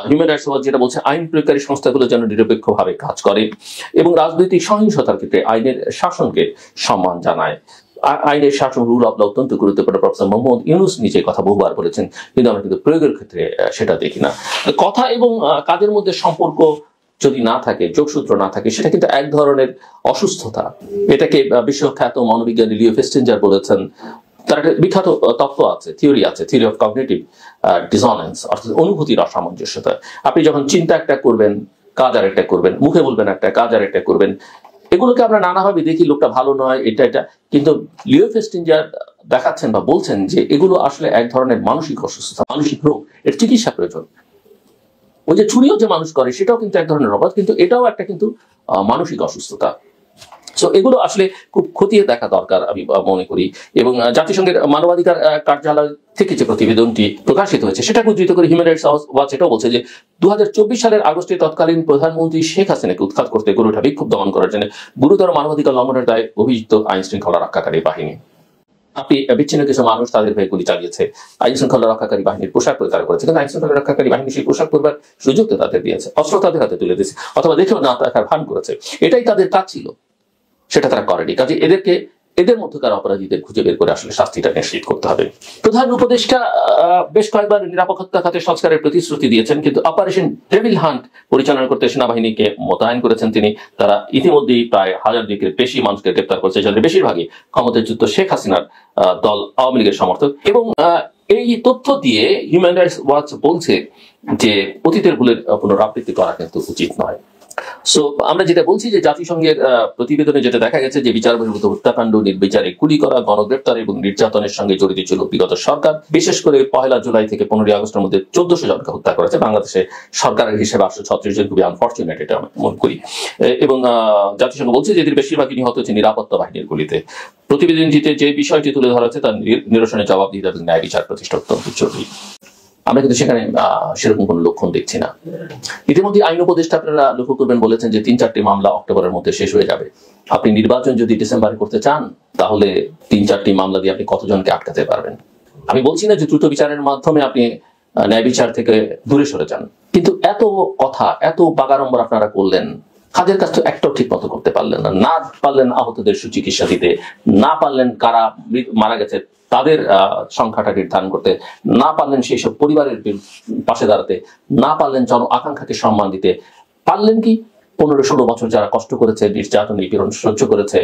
Human rights watch যেটা বলছে আইন প্রয়োগকারী সংস্থাগুলো যেন নিরপেক্ষভাবে কাজ করে এবং রাজনৈতিক সহিংসতার ক্ষেত্রে আইনের শাসনকে সম্মান জানায়। আইনের শাসন রুল অফ ল অত্যন্ত গুরুত্বপূর্ণ। প্রফেসর মোহাম্মদ ইউনূস নিজে কথা বহুবার বলেছেন, কিন্তু আমরা কিন্তু প্রয়োগের ক্ষেত্রে সেটা দেখি না। কথা এবং কাজের মধ্যে সম্পর্ক যদি না থাকে, যোগসূত্র না থাকে, সেটা কিন্তু এক ধরনের অসুস্থতা। এটাকে বিশ্বখ্যাত মনোবিজ্ঞানী লিও ফেস্টিঞ্জার বলেছেন। তার একটা বিখ্যাত তত্ত্ব আছে, থিওরি আছে, থিওরি অফ কগনিটিভ ডিসঅনেন্স, অর্থাৎ অনুভূতির অসামঞ্জস্যতা। আপনি যখন চিন্তা একটা করবেন, কাজ আর একটা করবেন, মুখে বলবেন একটা, কাজ আর একটা করবেন, এগুলোকে আমরা নানাভাবে দেখি, লোকটা ভালো নয়, এটা, কিন্তু লিও ফেস্টিঞ্জার দেখাচ্ছেন বা বলছেন যে এগুলো আসলে এক ধরনের মানসিক অসুস্থতা, মানসিক রোগ, এর চিকিৎসা প্রয়োজন। ওই যে চুরিও যে মানুষ করে সেটাও কিন্তু এক ধরনের অপরাধ, কিন্তু এটাও একটা কিন্তু মানসিক অসুস্থতা। সো এগুলো আসলে খুব খতিয়ে দেখা দরকার আমি মনে করি। এবং জাতিসংঘের মানবাধিকার কার্যালয় থেকে যে প্রতিবেদনটি প্রকাশিত হয়েছে সেটাকে উদ্ধৃত করে হিউম্যান রাইটস ওয়াচ এটাও বলছে যে 2024 সালের আগস্টে তৎকালীন প্রধানমন্ত্রী শেখ হাসিনাকে উৎখাত করতে গড়ে ওঠা বিক্ষোভ দমন করার জন্য গুরুতর মানবাধিকার লঙ্ঘনের দায়ে অভিযুক্ত আইন শৃঙ্খলা রক্ষাকারী বাহিনী। আপনি বিচ্ছিন্ন কিছু মানুষ তাদের হয়ে গুলি চালিয়েছে, আইন শৃঙ্খলা রক্ষাকারী বাহিনীর পোশাক পরে তারা করেছে, কিন্তু আইন শৃঙ্খলা রক্ষাকারী বাহিনী সেই পোশাক পরবার সুযোগ তো তাদের দিয়েছে, অস্ত্র তাদের হাতে তুলে দিয়েছে, অথবা দেখেও না তাকার ভান করেছে। এটাই তাদের কাজ ছিল, সেটা তারা করেনি। কাজে এদের মধ্যকার অপরাধীদের খুঁজে বের করে আসলে শাস্তিটা নিশ্চিত করতে হবে। প্রধান উপদেষ্টা বেশ কয়েকবার নিরাপত্তা খাতে সংস্কারের প্রতিশ্রুতি দিয়েছেন, কিন্তু অপারেশন ডেভিল হান্ট পরিচালনা করতে সেনাবাহিনীকে মোতায়েন করেছেন তিনি। তারা ইতিমধ্যেই প্রায় 1000-এর বেশি মানুষকে গ্রেপ্তার করেছে, যাদের বেশিরভাগই ক্ষমতাচ্যুত শেখ হাসিনার দল আওয়ামী লীগের সমর্থক। এবং এই তথ্য দিয়ে হিউম্যান রাইটস ওয়াচ বলছে যে অতীতের ভুলের পুনরাবৃত্তি করা কিন্তু উচিত নয়। সো আমরা যেটা বলছি যে জাতিসংঘের প্রতিবেদনে যেটা দেখা গেছে যে বিচার বহির্ভূত হত্যাকাণ্ড, নির্বিচারে গুলি করা, গণগ্রেপ্তার এবং নির্যাতনের সঙ্গে জড়িত ছিল বিগত সরকার। বিশেষ করে 1 জুলাই থেকে 15 আগস্টের মধ্যে 1400 জনকে হত্যা করেছে। বাংলাদেশে সরকারের হিসেবে 836 জন, খুবই আনফর্চুনেট এটা আমি মনে করি। এবং জাতিসংঘ বলছে যে এদের বেশিরভাগই নিহত হচ্ছে নিরাপত্তা বাহিনীর গুলিতে। প্রতিবেদনটিতে যে বিষয়টি তুলে ধরা হচ্ছে তার নিরসনের জবাবদিহিতা এবং ন্যায় বিচার প্রতিষ্ঠা অত্যন্ত জরুরি। আমরা কিন্তু সেখানে সেরকম কোনো লক্ষণ দেখছি না। ইতিমধ্যে আইন উপদেষ্টা আপনারা লক্ষ্য করবেন বলেছেন যে 3-4টি মামলা অক্টোবরের মধ্যে শেষ হয়ে যাবে। আপনি নির্বাচন যদি ডিসেম্বরে করতে চান তাহলে 3-4টি মামলা দিয়ে আপনি কতজনকে আটকাতে পারবেন? আমি বলছি না যে দ্রুত বিচারের মাধ্যমে আপনি ন্যায় বিচার থেকে দূরে সরে যান, কিন্তু এত কথা, এত বাগাড়ম্বর আপনারা করলেন, কাজের কাজ তো একটাও ঠিক মতো করতে পারলেন না। না পারলেন আহতদের সুচিকিৎসা দিতে, না পারলেন কারা মারা গেছে তাদের সংখ্যাটা নির্ধারণ করতে, না পারলেন সেই সব পরিবারের পাশে দাঁড়াতে, না পারলেন জন আকাঙ্ক্ষাকে সম্মান দিতে। পারলেন কি 15-16 বছর যারা কষ্ট করেছে, নির্যাতন নিপীড়ন সহ্য করেছে,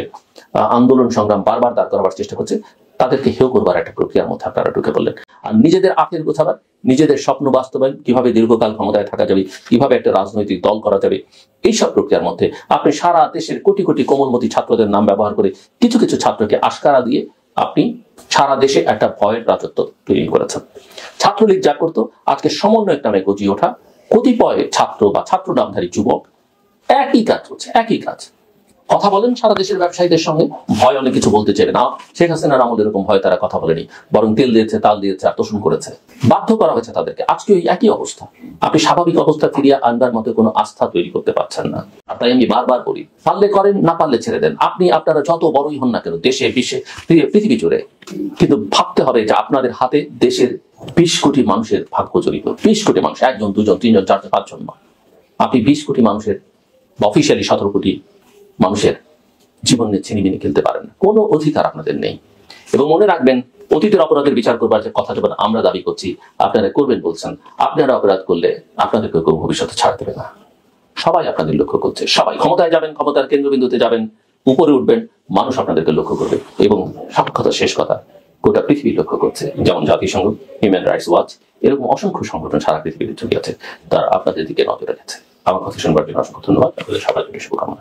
আন্দোলন সংগ্রাম বারবার দাঁড় করাবার চেষ্টা করছে, তাদেরকে হেয় করবার একটা প্রক্রিয়ার মধ্যে আপনারা ঢুকে পড়লেন। আর নিজেদের আখের গোছাবার, নিজেদের স্বপ্ন বাস্তবায়ন, কিভাবে দীর্ঘকাল ক্ষমতায় থাকা যাবে, কিভাবে একটা রাজনৈতিক দল করা যাবে, এইসব প্রক্রিয়ার মধ্যে আপনি সারা দেশের কোটি কোটি কোমলমতি ছাত্রদের নাম ব্যবহার করে কিছু কিছু ছাত্রকে আশকারা দিয়ে আপনি সারা দেশে একটা ভয়ের রাজত্ব তৈরি করেছেন। ছাত্রলীগ যা করতো, আজকে সমন্বয়ক নামে গজিয়ে ওঠা কতিপয় ছাত্র বা ছাত্র নামধারী যুবক একই কাজ করছে, একই কাজ। কথা বলেন সারা দেশের ব্যবসায়ীদের সঙ্গে, ভয় অনেক কিছু বলতে চাইবে না। শেখ হাসিনার আমলে এরকম ভয় তারা কথা বলেনি, বরং তেল দিয়েছে, তাল দিয়েছে আর তোষণ করেছে, বাধ্য করা হয়েছে তাদেরকে। আজকে ওই একই অবস্থা। আপনি স্বাভাবিক অবস্থা ফিরিয়ে আনবার মতো কোনো আস্থা তৈরি করতে পারছেন না। আর তাই আমি বারবার বলি, পারলে করেন, না পারলে ছেড়ে দেন। আপনারা যত বড়ই হন না কেন, দেশে বিশ্বে পৃথিবী জুড়ে, কিন্তু ভাবতে হবে যে আপনাদের হাতে দেশের 20 কোটি মানুষের ভাগ্য জড়িত। 20 কোটি মানুষ, 1 জন 2 জন 3 জন 4 জন 5 জন নয়। আপনি 20 কোটি মানুষের, অফিসিয়ালি 17 কোটি মানুষের জীবন নিয়ে ছিনিমিনি খেলতে পারেন না। কোনো অধিকার আপনাদের নেই। এবং মনে রাখবেন, অতীতের অপরাধের বিচার করবার যে কথা যখন আমরা দাবি করছি, আপনারা করবেন বলছেন, আপনারা অপরাধ করলে আপনাদেরকে কেউ ভবিষ্যতে ছাড় দেবে না। সবাই আপনাদের লক্ষ্য করছে, সবাই ক্ষমতায় যাবেন, ক্ষমতার কেন্দ্রবিন্দুতে যাবেন, উপরে উঠবেন, মানুষ আপনাদেরকে লক্ষ্য করবে। এবং সব কথা শেষ কথা, গোটা পৃথিবী লক্ষ্য করছে। যেমন জাতিসংঘ, হিউম্যান রাইটস ওয়াচ, এরকম অসংখ্য সংগঠন সারা পৃথিবীতে ছড়িয়ে আছে, তারা আপনাদের দিকে নজর রেখেছে। আমার কথা শুনবার জন্য অসংখ্য ধন্যবাদ। আপনাদের সবার জন্য শুভকামনা।